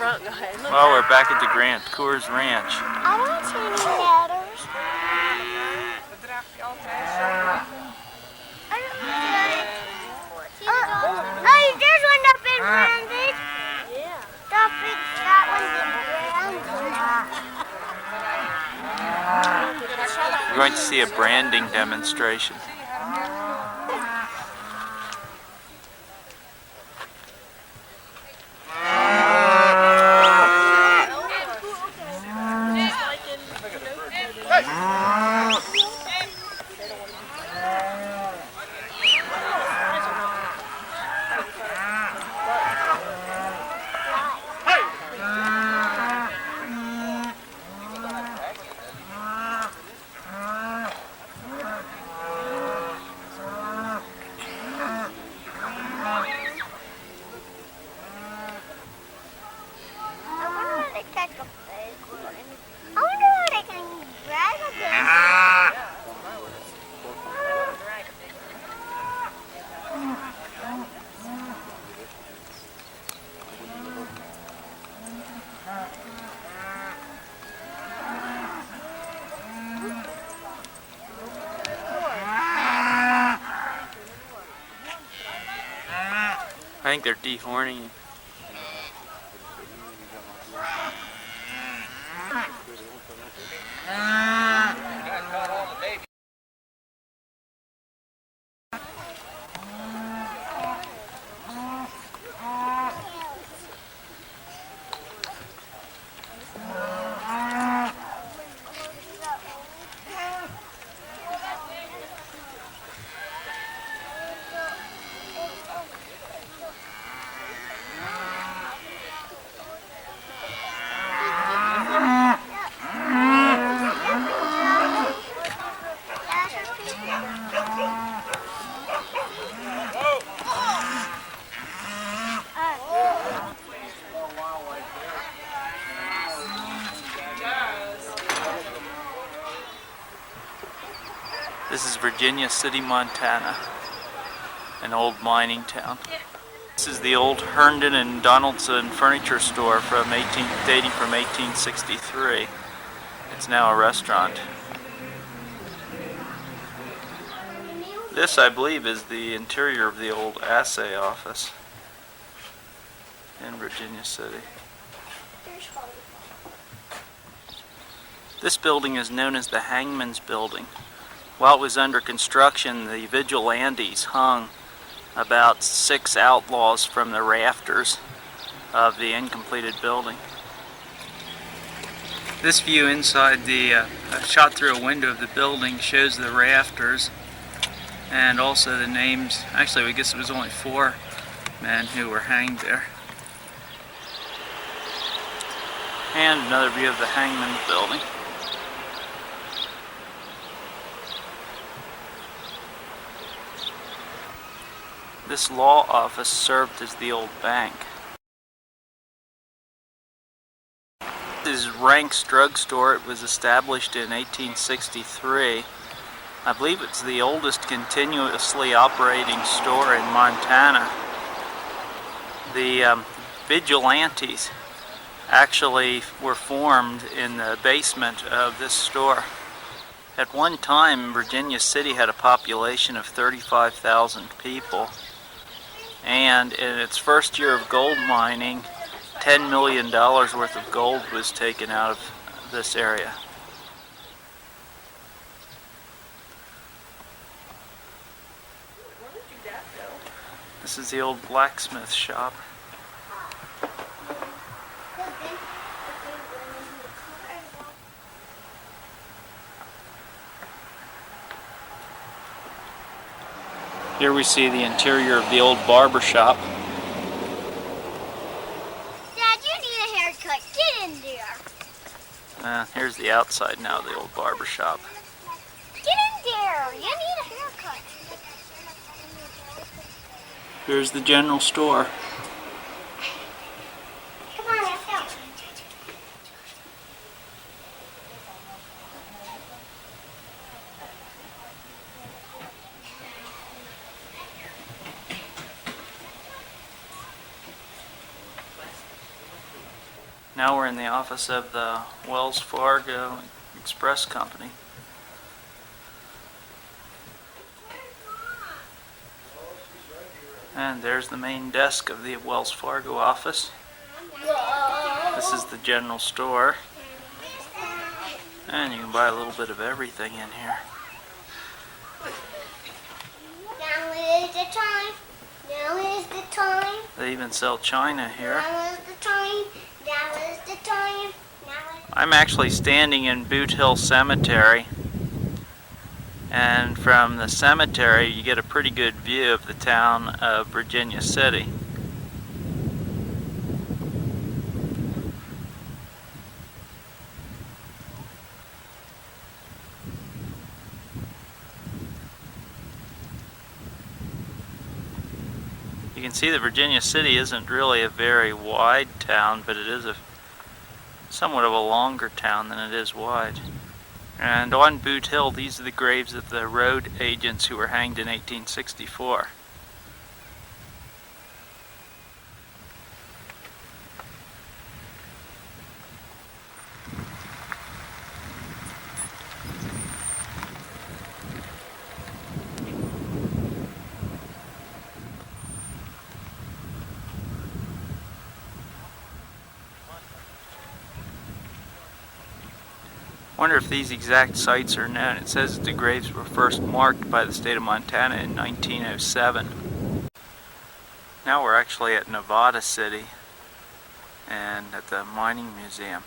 front guy. Well, we're back at the Grant Coors Ranch. I don't see any ladders. Oh, there's one up in Brandon. Yeah. That one's in Brandon. We're going to see a branding demonstration. I wonder how they can drag a big I think they're dehorning. This is Virginia City, Montana, an old mining town. This is the old Herndon and Donaldson furniture store dating from 1863. It's now a restaurant. This, I believe, is the interior of the old assay office in Virginia City. This building is known as the Hangman's Building. While it was under construction, the vigilantes hung about 6 outlaws from the rafters of the incompleted building. This view inside the shot through a window of the building shows the rafters and also the names. Actually, I guess it was only 4 men who were hanged there. And another view of the Hangman's Building. This law office served as the old bank. This is Rank's Drugstore. It was established in 1863. I believe it's the oldest continuously operating store in Montana. The vigilantes actually were formed in the basement of this store. At one time, Virginia City had a population of 35,000 people. And in its first year of gold mining, $10 million worth of gold was taken out of this area. This is the old blacksmith shop. Here we see the interior of the old barber shop. Dad, you need a haircut. Get in there. Here's the outside now of the old barber shop. Get in there. You need a haircut. Here's the general store. Come on, let's go. Now we're in the office of the Wells Fargo Express Company. And there's the main desk of the Wells Fargo office. This is the general store. And you can buy a little bit of everything in here. Now is the time. Now is the time. They even sell china here. Now is the time. Now is the time. I'm actually standing in Boot Hill Cemetery. And from the cemetery you get a pretty good view of the town of Virginia City. You can see that Virginia City isn't really a very wide town, but it is somewhat of a longer town than it is wide. And on Boot Hill, these are the graves of the road agents who were hanged in 1864. I wonder if these exact sites are known. It says that the graves were first marked by the state of Montana in 1907. Now we're actually at Nevada City and at the Mining Museum.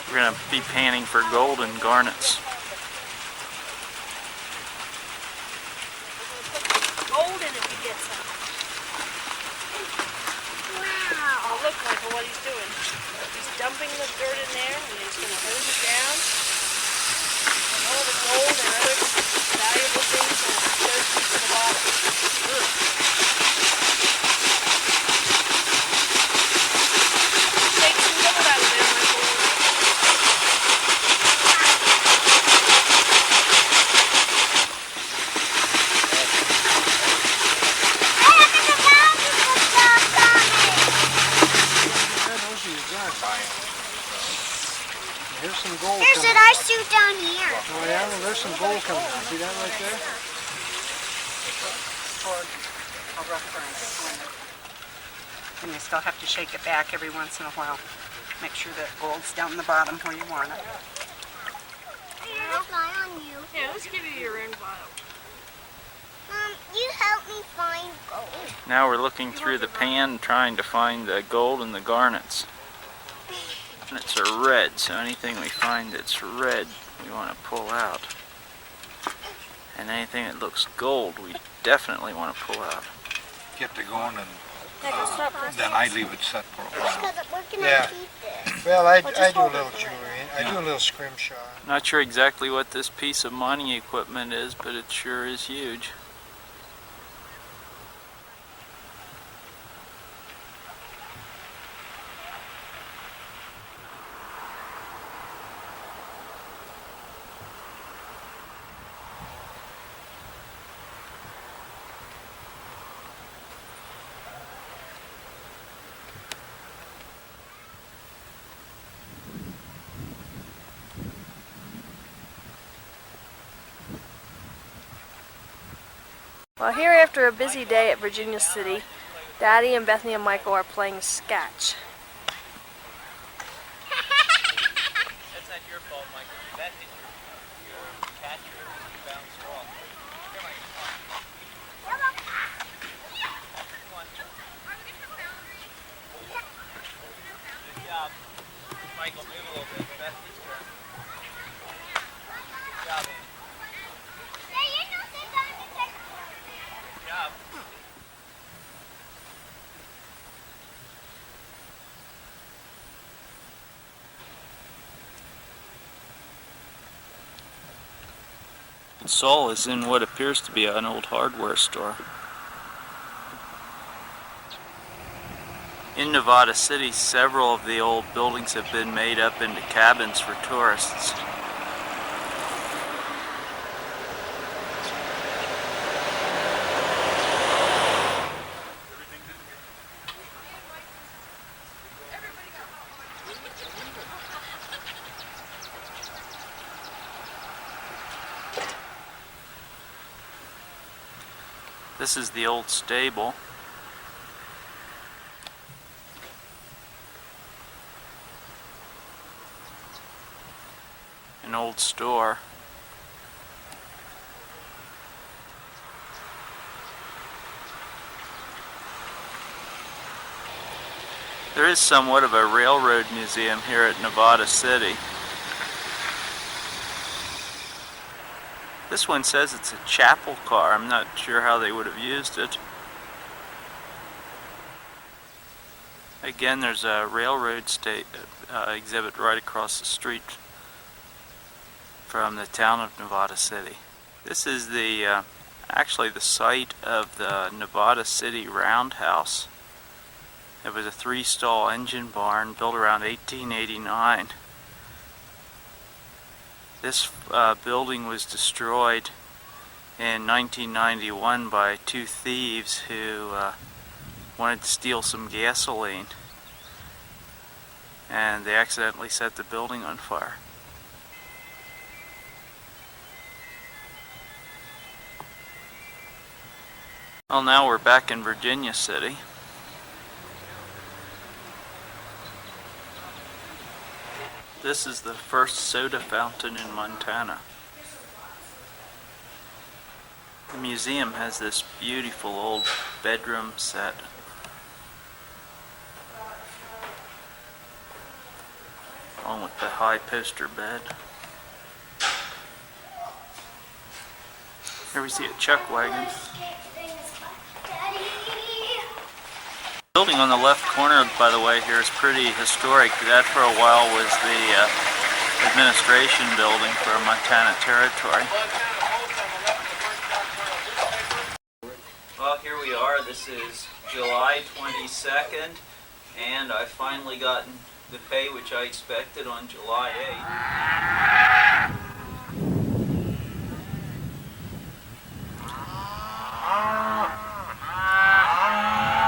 We're going to be panning for gold and garnets. Gold in it to get some. Wow. Oh, look, Michael, what he's doing. He's dumping the dirt in there, and he's going to hose it down. And all the gold and other valuable things will go to the bottom. Good. Take some gold out of there, Michael. Here's some gold There's coming an out. ice suit down here. Oh yeah, well, there's some gold coming out. See that right there? And you still have to shake it back every once in a while. Make sure that gold's down the bottom where you want it. I'll fly on you. Yeah, let's give you your own bottle. You help me find gold. Now we're looking through the pan trying to find the gold and the garnets. Garnets are red, so anything we find that's red we want to pull out. And anything that looks gold we definitely want to pull out. Get to going and Michael, stop for a then I leave it set for a while. Because we're going to Yeah. keep this. Well, I do a hold it little for me. jewelry. I do a little scrimshaw. Not sure exactly what this piece of mining equipment is, but it sure is huge. Well, here after a busy day at Virginia City, Daddy and Bethany and Michael are playing sketch. That's not your fault, Michael. That hit your catcher as you bounced off. Here, Michael, come on. Come on. Good job. Michael, move a little bit. Bethany's turn. Good job, Andy. Good job. Saul is in what appears to be an old hardware store. In Nevada City, several of the old buildings have been made up into cabins for tourists. This is the old stable. An old store. There is somewhat of a railroad museum here at Nevada City. This one says it's a chapel car. I'm not sure how they would have used it. Again, there's a railroad exhibit right across the street from the town of Nevada City. This is the actually the site of the Nevada City Roundhouse. It was a 3-stall engine barn built around 1889. This building was destroyed in 1991 by 2 thieves who wanted to steal some gasoline, and they accidentally set the building on fire. Well, now we're back in Virginia City. This is the first soda fountain in Montana. The museum has this beautiful old bedroom set. Along with the high poster bed. Here we see a chuck wagon. The building on the left corner, by the way, here is pretty historic. That for a while was the administration building for Montana Territory. Well, here we are. This is July 22nd, and I've finally gotten the pay which I expected on July 8th.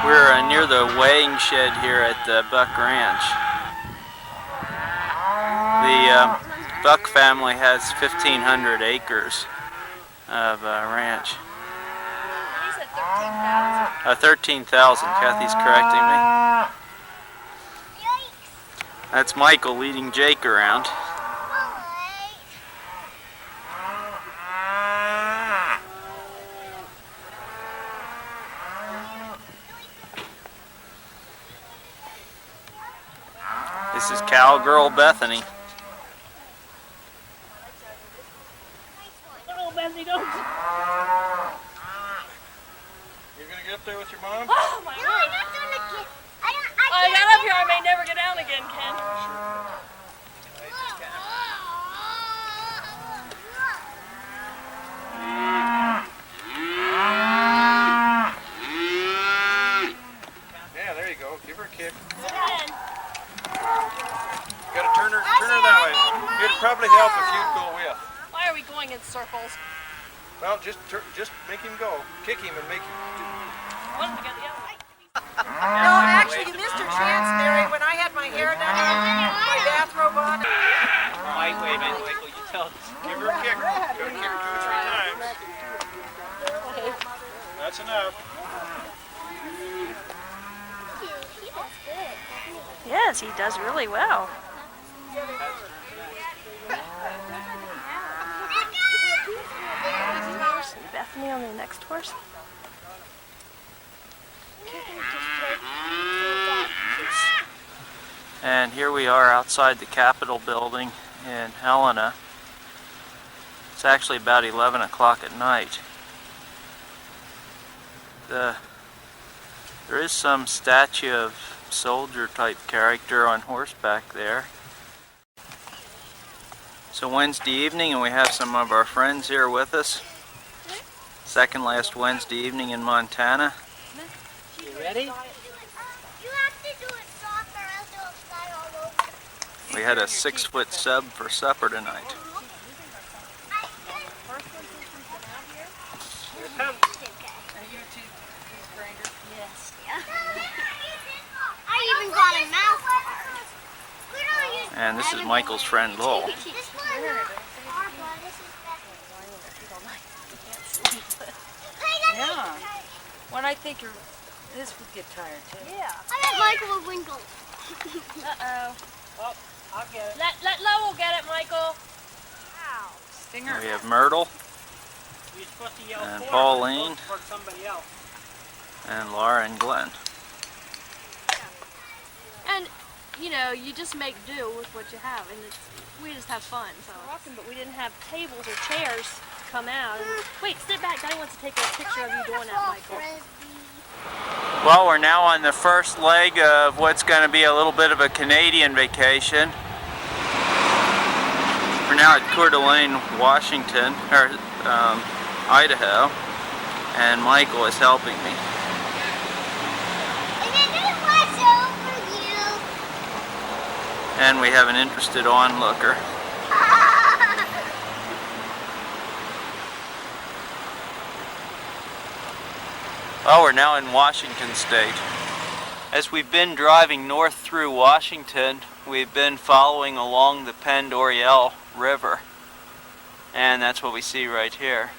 We're near the weighing shed here at the Buck Ranch. The Buck family has 1,500 acres of ranch. He said 13,000. 13,000. Kathy's correcting me. That's Michael leading Jake around. This is cowgirl Bethany. Oh, Bethany, don't. You're gonna get up there with your mom? Oh, my No, God. I'm not gonna get. I got up here, I may never get down again, Ken. Yeah, there you go. Give her a kick. Ken. You gotta turn her that way. It'd probably help if you'd go with. Why are we going in circles? Well, just make him go. Kick him and make him. What if we got the other way? No, actually, you missed your chance, Mary, when I had my hair done and my bathrobe on. Wait a minute, Michael, you tell us. Give her a kick. Gotta kick her 2 or 3 times. That's enough. He does good. Yes, he does really well. Bethany on the next horse. And here we are outside the Capitol building in Helena. It's actually about 11 o'clock at night. There is some statue of soldier type character on horseback there. So Wednesday evening, and we have some of our friends here with us. Second last Wednesday evening in Montana. You ready? You have to do it softer else it'll fly all over. We had a 6-foot sub for supper tonight. I even got a mouth. And this is Michael's friend Lowell. This one. Yeah. And I think this would get tired too. Yeah. I bet Michael would winkle. Uh-oh. Oh, I'll get it. Let Lowell get it, Michael. Ow. Stinger. We have Myrtle You're supposed to yell And for Pauline. Him, for somebody else. and Laura and Glenn. And, you know, you just make do with what you have, and we just have fun, so. Walking, but we didn't have tables or chairs to come out. And, wait, sit back. Daddy wants to take a picture of you doing that, Michael. Well, we're now on the first leg of what's going to be a little bit of a Canadian vacation. We're now at Coeur d'Alene, Washington, or Idaho, and Michael is helping me. And then there's what's over you. And we have an interested onlooker. Oh, we're now in Washington State. As we've been driving north through Washington, we've been following along the Pend Oreille River. And that's what we see right here.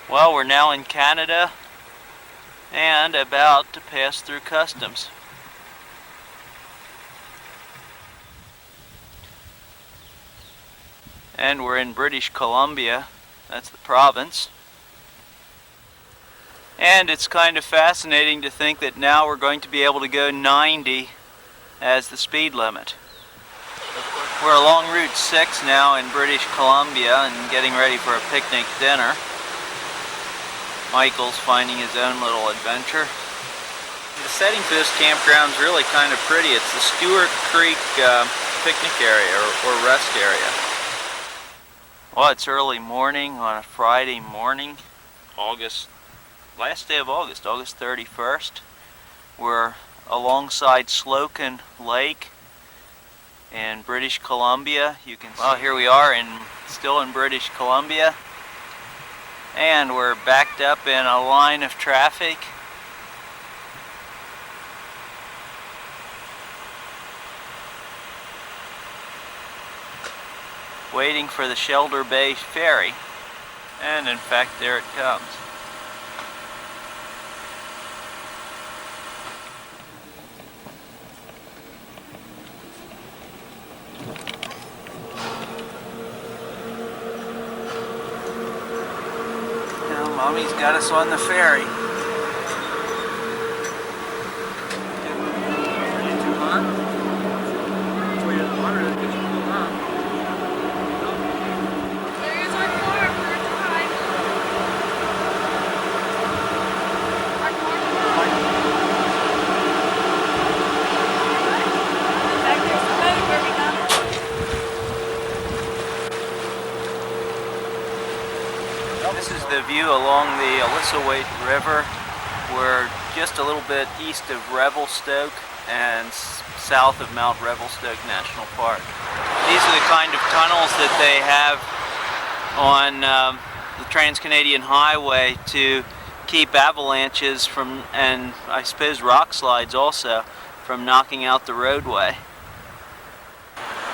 Well, we're now in Canada and about to pass through customs. And we're in British Columbia, that's the province. And it's kind of fascinating to think that now we're going to be able to go 90 as the speed limit. We're along Route 6 now in British Columbia and getting ready for a picnic dinner. Michael's finding his own little adventure. The setting for this campground is really kind of pretty. It's the Stewart Creek picnic area or rest area. Well, it's early morning on a Friday morning, last day of August, August 31st. We're alongside Slocan Lake in British Columbia. You can well, here we are still in British Columbia, and we're backed up in a line of traffic. Waiting for the Shelter Bay ferry, and in fact there it comes. Now Mommy's got us on the ferry. There's our car for a time. Our car. Back there's the boat where we got it. This is the view along the Ellissawait River. We're just a little bit east of Revelstoke and south of Mount Revelstoke National Park. These are the kind of tunnels that they have on the Trans-Canadian Highway to keep avalanches from, and I suppose rock slides also, from knocking out the roadway.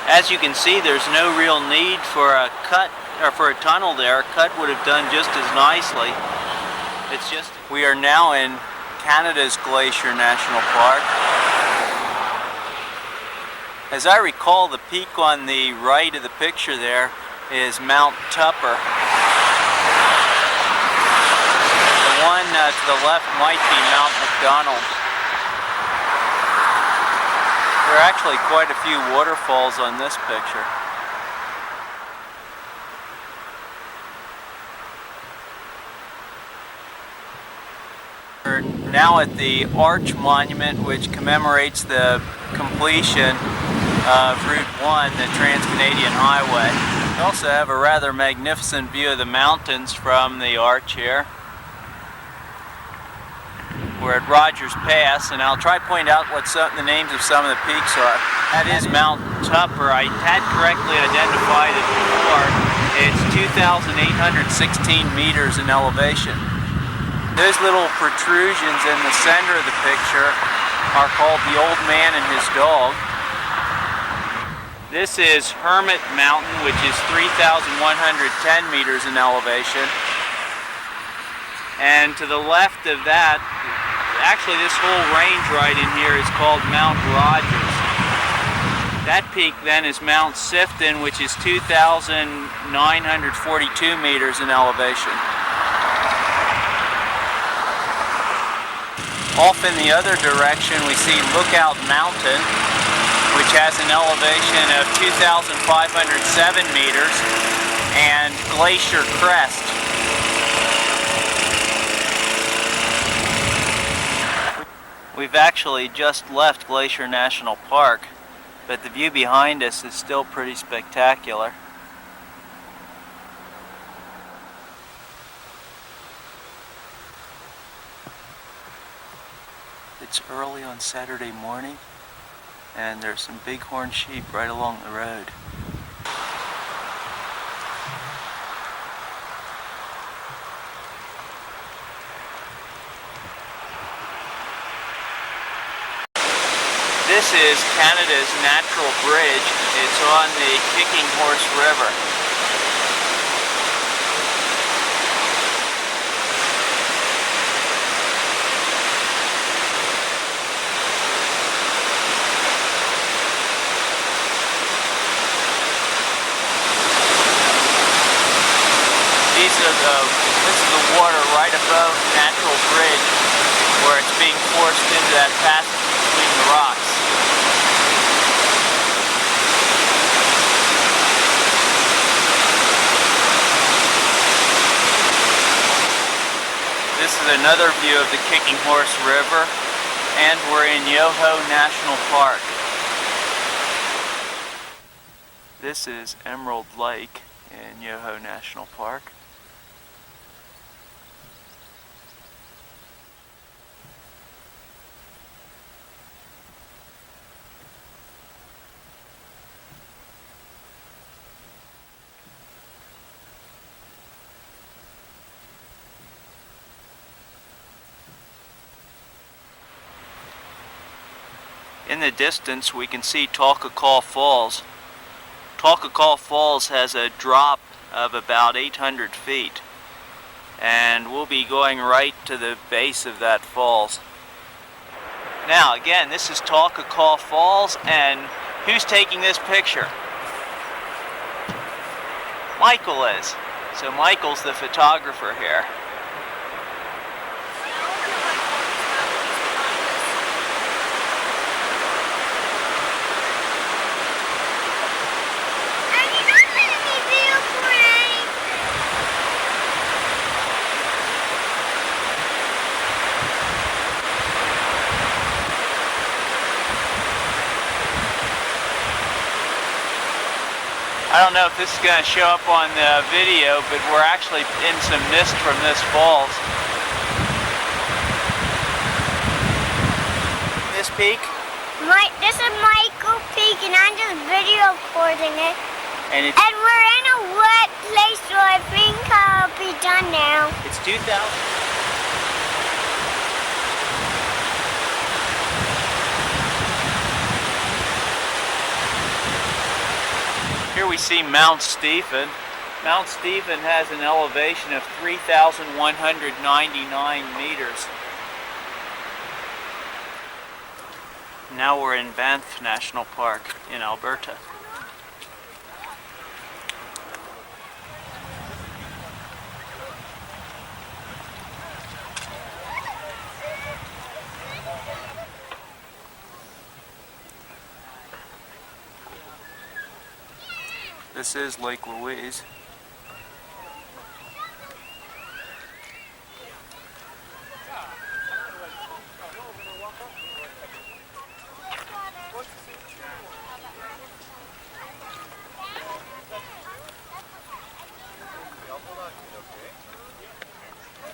As you can see, there's no real need for a cut or for a tunnel there. A cut would have done just as nicely. It's just we are now in Canada's Glacier National Park. As I recall, the peak on the right of the picture there is Mount Tupper. The one to the left might be Mount McDonald. There are actually quite a few waterfalls on this picture. We're now at the Arch Monument, which commemorates the completion of Route 1, the Trans-Canadian Highway. We also have a rather magnificent view of the mountains from the arch here. We're at Rogers Pass, and I'll try to point out what the names of some of the peaks are. That is Mount Tupper. I had correctly identified it before. It's 2,816 meters in elevation. Those little protrusions in the center of the picture are called the Old Man and His Dog. This is Hermit Mountain, which is 3,110 meters in elevation. And to the left of that, actually this whole range right in here is called Mount Rogers. That peak then is Mount Sifton, which is 2,942 meters in elevation. Off in the other direction we see Lookout Mountain, which has an elevation of 2,507 meters, and Glacier Crest. We've actually just left Glacier National Park, but the view behind us is still pretty spectacular. It's early on Saturday morning, and there's some bighorn sheep right along the road. This is Canada's natural bridge. It's on the Kicking Horse River. This is the water right above Natural Bridge, where it's being forced into that passage between the rocks. This is another view of the Kicking Horse River, and we're in Yoho National Park. This is Emerald Lake in Yoho National Park. In the distance we can see Talkacall Falls. Talkacall Falls has a drop of about 800 feet, and we'll be going right to the base of that falls. Now again, this is Talkacall Falls, and who's taking this picture? Michael is. So Michael's the photographer here. I don't know if this is going to show up on the video, but we're actually in some mist from this falls. This peak? This is Michael Peak, and I'm just video recording it. And we're in a wet place, so I think I'll be done now. It's 2,000. Here we see Mount Stephen. Mount Stephen has an elevation of 3,199 meters. Now we're in Banff National Park in Alberta. This is Lake Louise.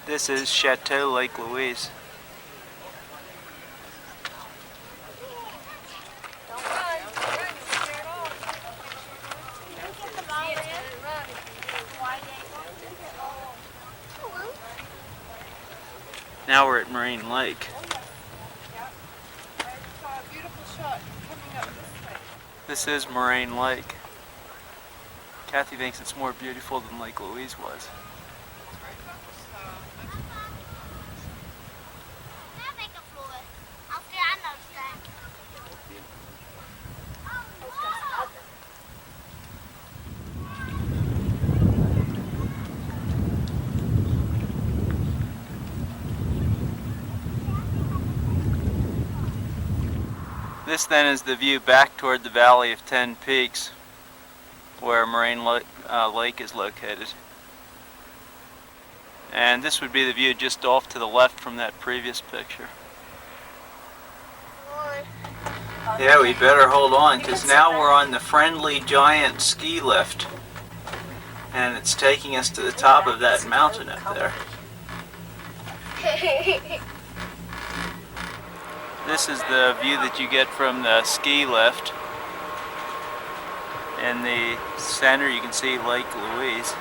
This is Chateau Lake Louise. Now we're at Marine Lake. This is Moraine Lake. Kathy thinks it's more beautiful than Lake Louise was. This then is the view back toward the Valley of Ten Peaks, where Moraine Lake is located. And this would be the view just off to the left from that previous picture. Yeah, we better hold on, because now we're on the Friendly Giant ski lift. And it's taking us to the top of that mountain up there. This is the view that you get from the ski lift. In the center you can see Lake Louise.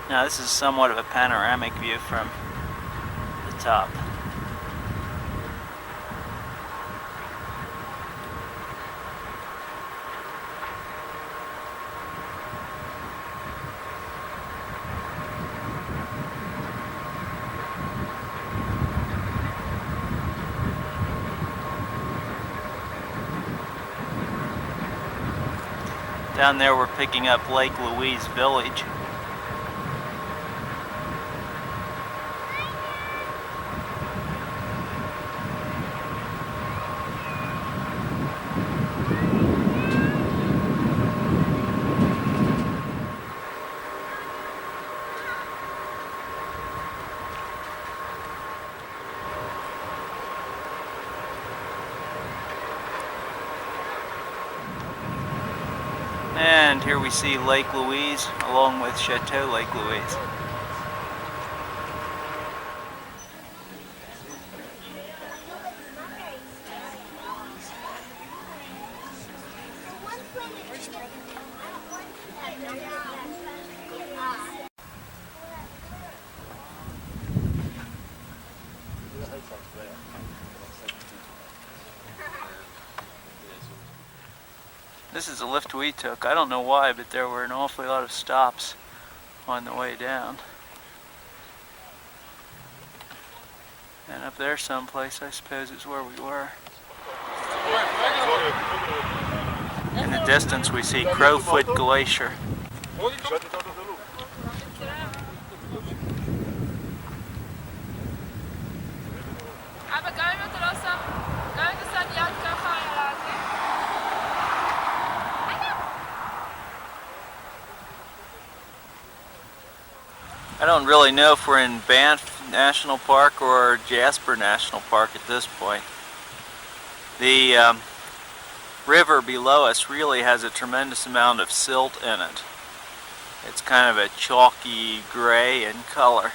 Now this is somewhat of a panoramic view from the top. Down there we're picking up Lake Louise Village. And here we see Lake Louise along with Chateau Lake Louise. This is the lift we took. I don't know why, but there were an awfully lot of stops on the way down. And up there someplace, I suppose, is where we were. In the distance we see Crowfoot Glacier. I don't really know if we're in Banff National Park or Jasper National Park at this point. The river below us really has a tremendous amount of silt in it. It's kind of a chalky gray in color.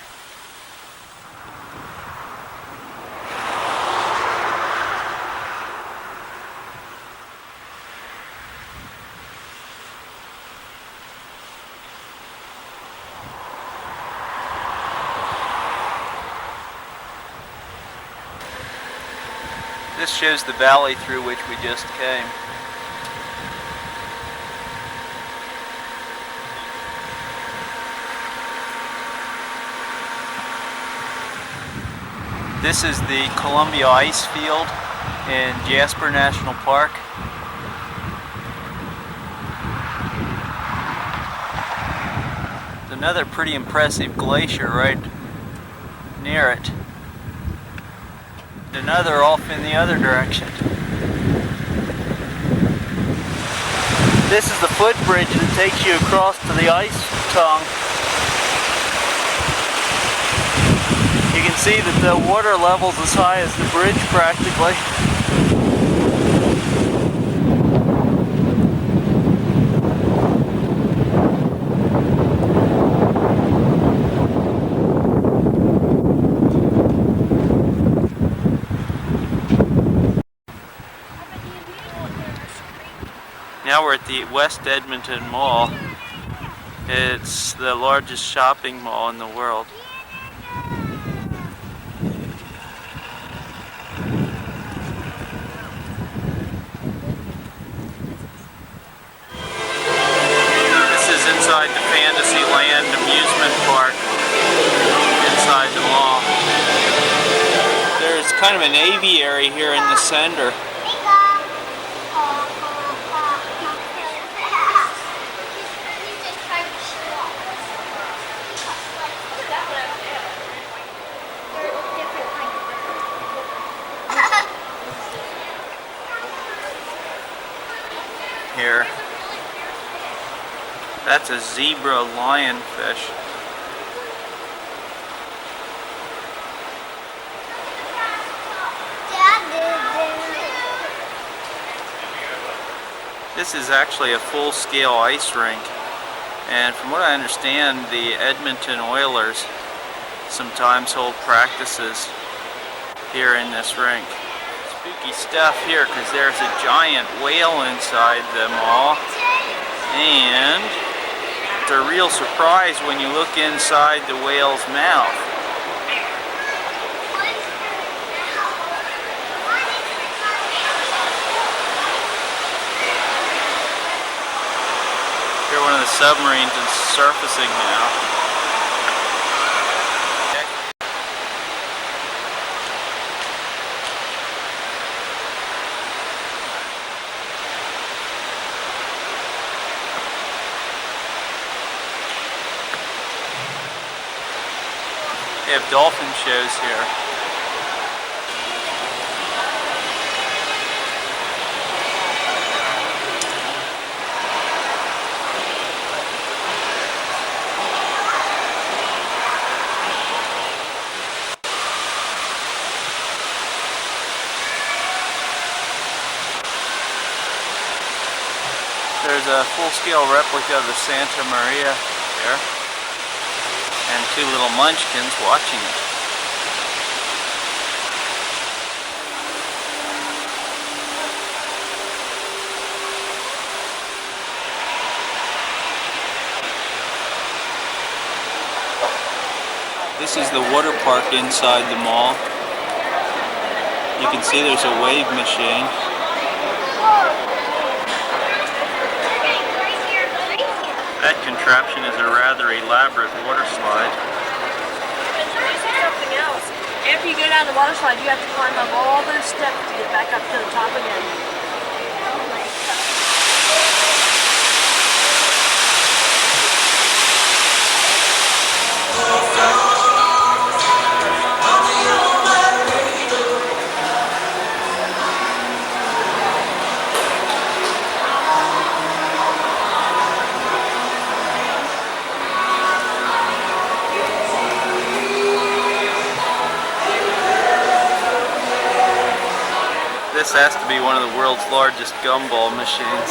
This shows the valley through which we just came. This is the Columbia Ice Field in Jasper National Park. There's another pretty impressive glacier right near it. Another off in the other direction. This is the footbridge that takes you across to the ice tongue. You can see that the water level's as high as the bridge practically. Now we're at the West Edmonton Mall. It's the largest shopping mall in the world. This is inside the Fantasyland amusement park, inside the mall. There's kind of an aviary here in the center. That's a zebra lionfish. This is actually a full-scale ice rink, and from what I understand, the Edmonton Oilers sometimes hold practices here in this rink. Spooky stuff here because there's a giant whale inside the mall, and it's a real surprise when you look inside the whale's mouth. Here one of the submarines is surfacing now. They have dolphin shows here. There's a full-scale replica of the Santa Maria there, and two little munchkins watching it. This is the water park inside the mall. You can see there's a wave machine. That contraption is a rather elaborate water slide. Introducing something else. After you go down the water slide, you have to climb up all those steps to get back up to the top again. Oh my God. This has to be one of the world's largest gumball machines.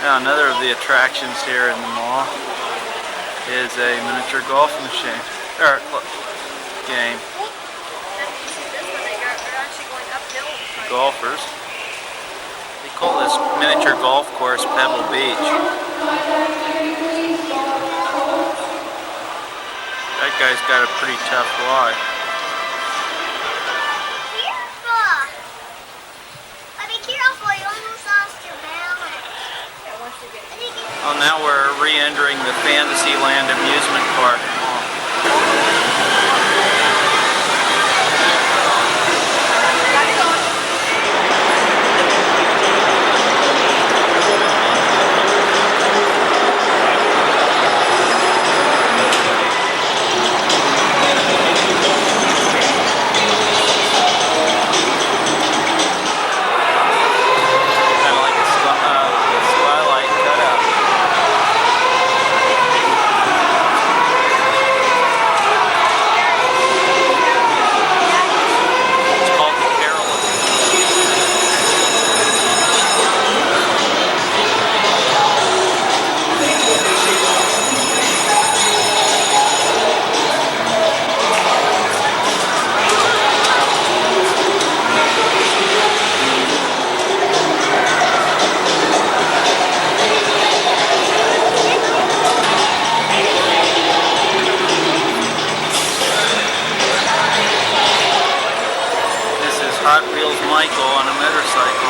Now another of the attractions here in the mall is a miniature golf machine, or game. Golfers. They call this miniature golf course Pebble Beach. That guy's got a pretty tough lie. Well, now we're re-entering the Fantasyland amusement park. Hot Wheels Michael on a motorcycle.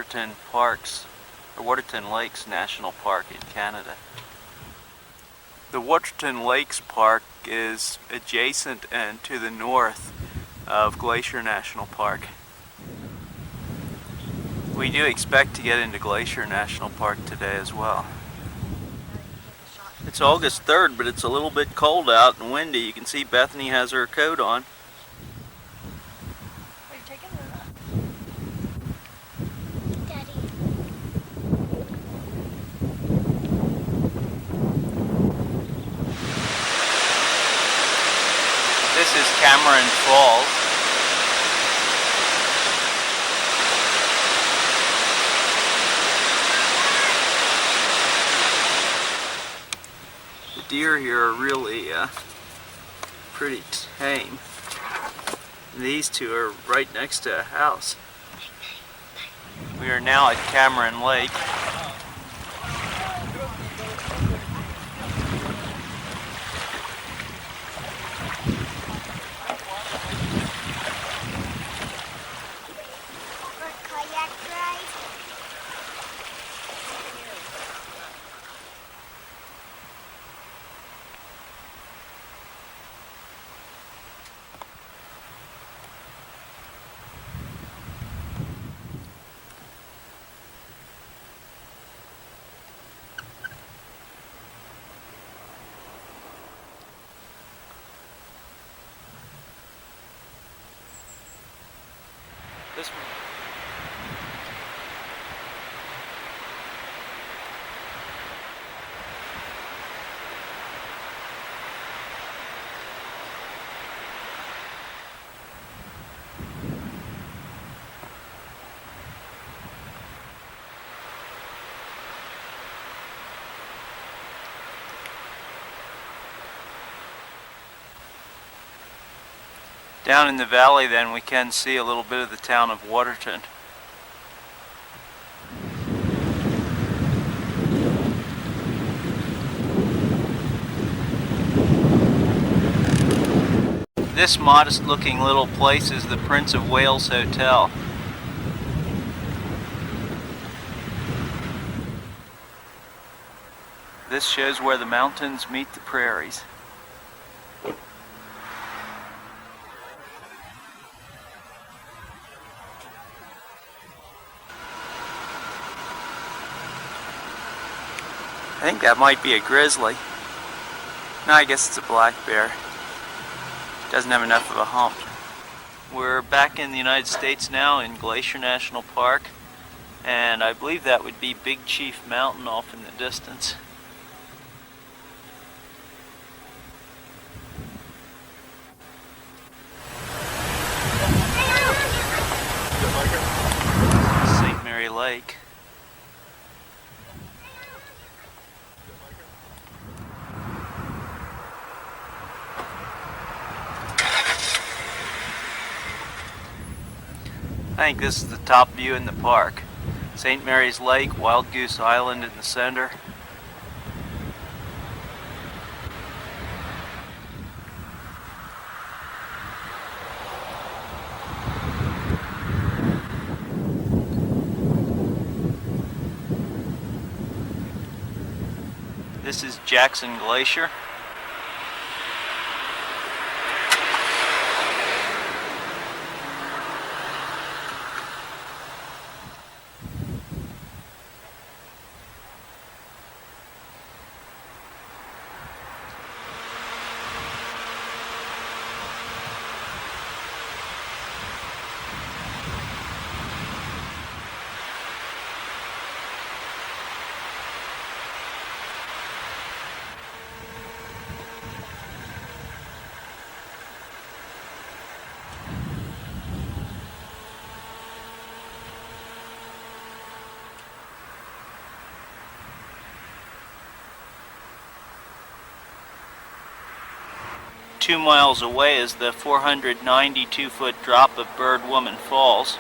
Waterton Parks, or Waterton Lakes National Park in Canada. The Waterton Lakes Park is adjacent and to the north of Glacier National Park. We do expect to get into Glacier National Park today as well. It's August 3rd, but it's a little bit cold out and windy. You can see Bethany has her coat on. Are you taking it or not? Daddy. This is Cameron Falls. The deer here are really pretty tame. These two are right next to a house. We are now at Cameron Lake. Or kayak ride. This Down in the valley then we can see a little bit of the town of Waterton. This modest looking little place is the Prince of Wales Hotel. This shows where the mountains meet the prairies. I think that might be a grizzly. No, I guess it's a black bear. Doesn't have enough of a hump. We're back in the United States now in Glacier National Park, and I believe that would be Big Chief Mountain off in the distance. St. Mary Lake. I think this is the top view in the park. St. Mary's Lake, Wild Goose Island in the center. This is Jackson Glacier. Two miles away is the 492-foot drop of Bird Woman Falls.